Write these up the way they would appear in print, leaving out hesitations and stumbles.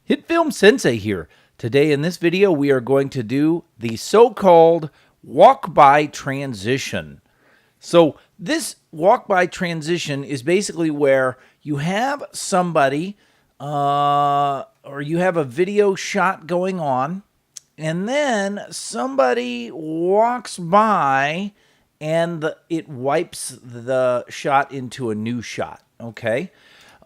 HitFilm Sensei here. Today in this video we are going to do the so-called walk-by transition. So this walk-by transition is basically where you have somebody or you have a video shot going on, and then somebody walks by and it wipes the shot into a new shot, okay?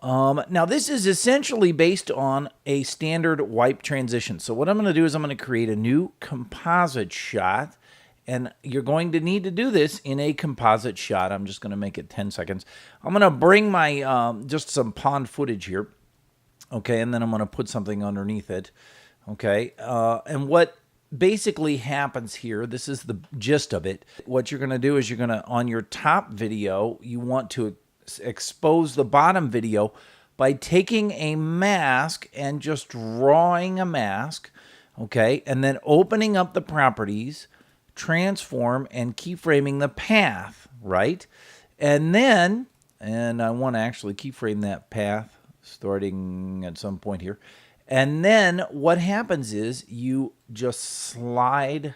Now, this is essentially based on a standard wipe transition. So what I'm going to do is I'm going to create a new composite shot, and you're going to need to do this in a composite shot. I'm just going to make it 10 seconds. I'm going to bring my just some pond footage here, okay, and then I'm going to put something underneath it, okay. And what basically happens here, this is the gist of it. What you're going to do is you're going to, on your top video, you want to expose the bottom video by taking a mask and just drawing a mask, okay, and then opening up the properties, transform, and keyframing the path, right? And then, and I want to actually keyframe that path starting at some point here. And then what happens is you just slide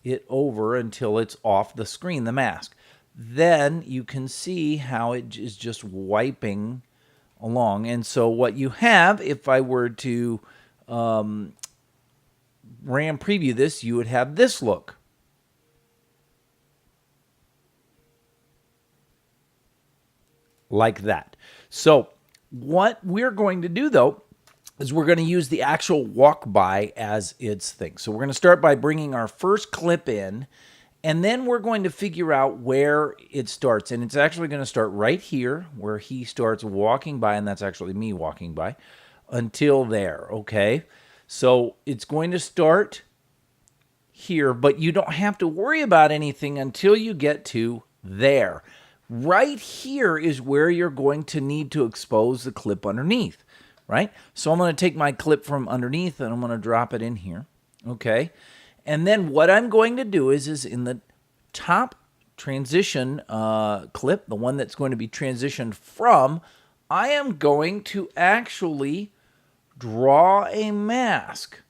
it over until it's off the screen, the mask. Then you can see how it is just wiping along. And so what you have, if I were to RAM preview this, you would have this look. Like that. So what we're going to do, though, is we're going to use the actual walk-by as its thing. So we're going to start by bringing our first clip in, and then we're going to figure out where it starts. And it's actually going to start right here where he starts walking by, and that's actually me walking by, until there, okay? So it's going to start here, but you don't have to worry about anything until you get to there. Right here is where you're going to need to expose the clip underneath, right? So I'm going to take my clip from underneath and I'm going to drop it in here, okay? And then what I'm going to do is in the top transition clip, the one that's going to be transitioned from, I am going to actually draw a mask.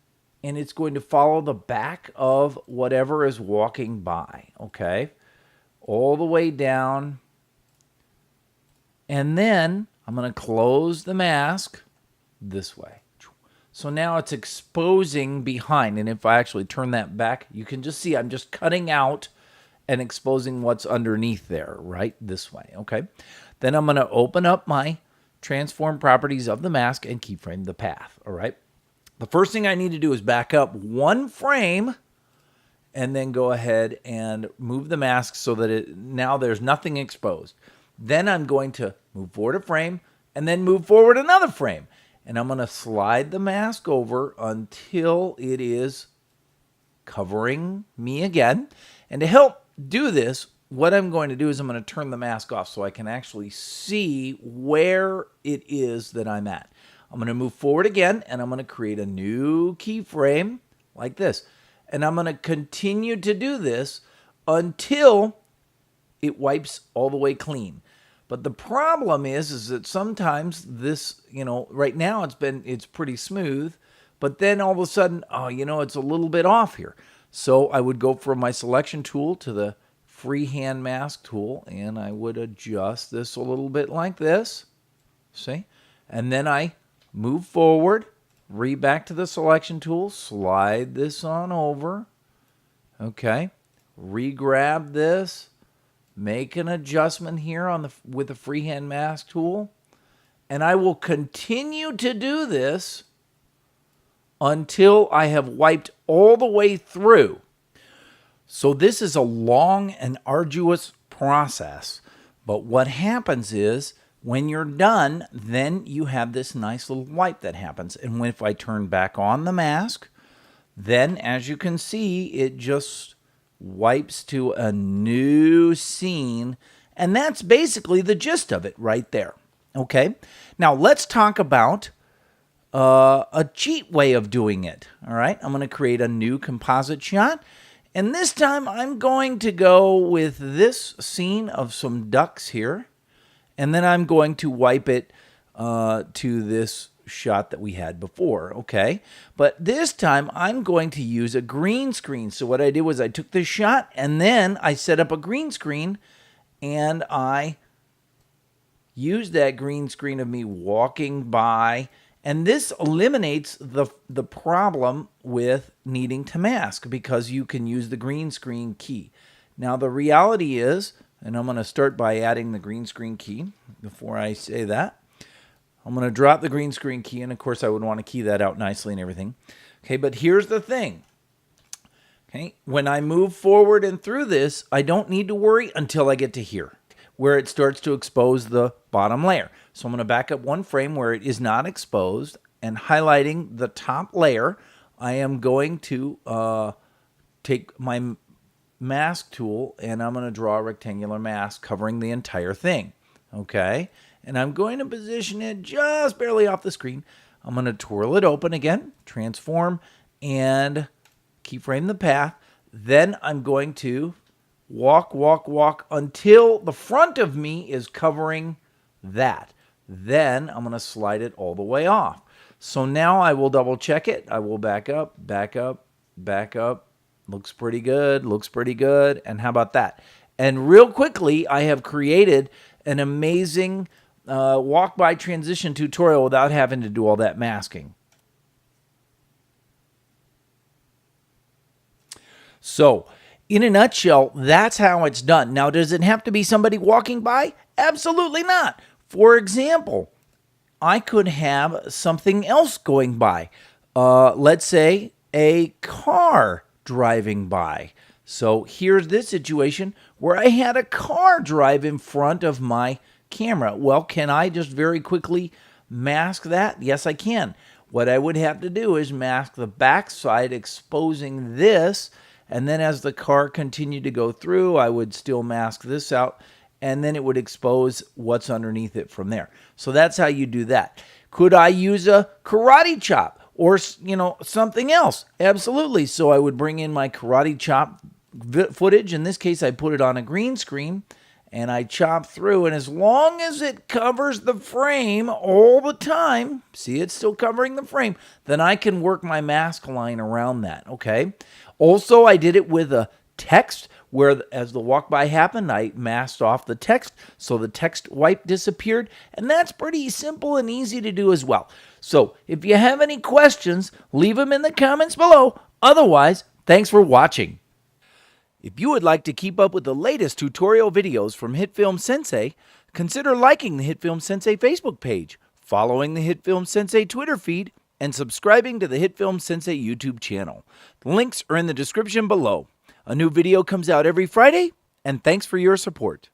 And it's going to follow the back of whatever is walking by, okay? All the way down. And then I'm going to close the mask this way. So now it's exposing behind, and if I actually turn that back, you can just see I'm just cutting out and exposing what's underneath there, right? This way, okay? Then I'm going to open up my transform properties of the mask and keyframe the path, all right? The first thing I need to do is back up one frame and then go ahead and move the mask so that now there's nothing exposed. Then I'm going to move forward a frame and then move forward another frame. And I'm going to slide the mask over until it is covering me again. And to help do this, what I'm going to do is I'm going to turn the mask off so I can actually see where it is that I'm at. I'm going to move forward again, and I'm going to create a new keyframe like this. And I'm going to continue to do this until it wipes all the way clean. But the problem is that sometimes this, right now it's pretty smooth, but then all of a sudden, it's a little bit off here. So I would go from my selection tool to the freehand mask tool, and I would adjust this a little bit like this, see? And then I move forward, back to the selection tool, slide this on over. Okay, re-grab this, make an adjustment here on with the freehand mask tool, and I will continue to do this until I have wiped all the way through. So this is a long and arduous process, but what happens is when you're done, then you have this nice little wipe that happens. And if I turn back on the mask, then as you can see, it just wipes to a new scene. And that's basically the gist of it right there. Okay, now let's talk about a cheat way of doing it. All right, I'm going to create a new composite shot. And this time I'm going to go with this scene of some ducks here. And then I'm going to wipe it to this shot that we had before, okay? But this time I'm going to use a green screen. So what I did was I took this shot and then I set up a green screen and I used that green screen of me walking by. And this eliminates the problem with needing to mask because you can use the green screen key. Now the reality is, and I'm going to start by adding the green screen key before I say that. I'm going to drop the green screen key, and of course I would want to key that out nicely and everything. Okay, but here's the thing. Okay, when I move forward and through this, I don't need to worry until I get to here, where it starts to expose the bottom layer. So I'm going to back up one frame where it is not exposed, and highlighting the top layer, I am going to take my mask tool and I'm going to draw a rectangular mask covering the entire thing. Okay, and I'm going to position it just barely off the screen. I'm going to twirl it open again, transform, and keyframe the path. Then I'm going to walk until the front of me is covering that. Then I'm going to slide it all the way off. So now I will double check it. I will back up. Looks pretty good. And how about that? And real quickly, I have created an amazing walk-by transition tutorial without having to do all that masking. So, in a nutshell, that's how it's done. Now, does it have to be somebody walking by? Absolutely not. For example, I could have something else going by. Let's say a car driving by. So here's this situation where I had a car drive in front of my camera. Well, can I just very quickly mask that? Yes, I can. What I would have to do is mask the backside, exposing this, and then as the car continued to go through, I would still mask this out, and then it would expose what's underneath it from there. So that's how you do that. Could I use a karate chop or, something else? Absolutely. So I would bring in my karate chop footage. In this case, I put it on a green screen and I chop through. And as long as it covers the frame all the time, see, it's still covering the frame, then I can work my mask line around that. Okay. Also, I did it with a text where as the walk-by happened, I masked off the text, so the text wipe disappeared, and that's pretty simple and easy to do as well. So if you have any questions, leave them in the comments below. Otherwise, thanks for watching. If you would like to keep up with the latest tutorial videos from HitFilm Sensei, consider liking the HitFilm Sensei Facebook page, following the HitFilm Sensei Twitter feed, and subscribing to the HitFilm Sensei YouTube channel. The links are in the description below. A new video comes out every Friday, and thanks for your support.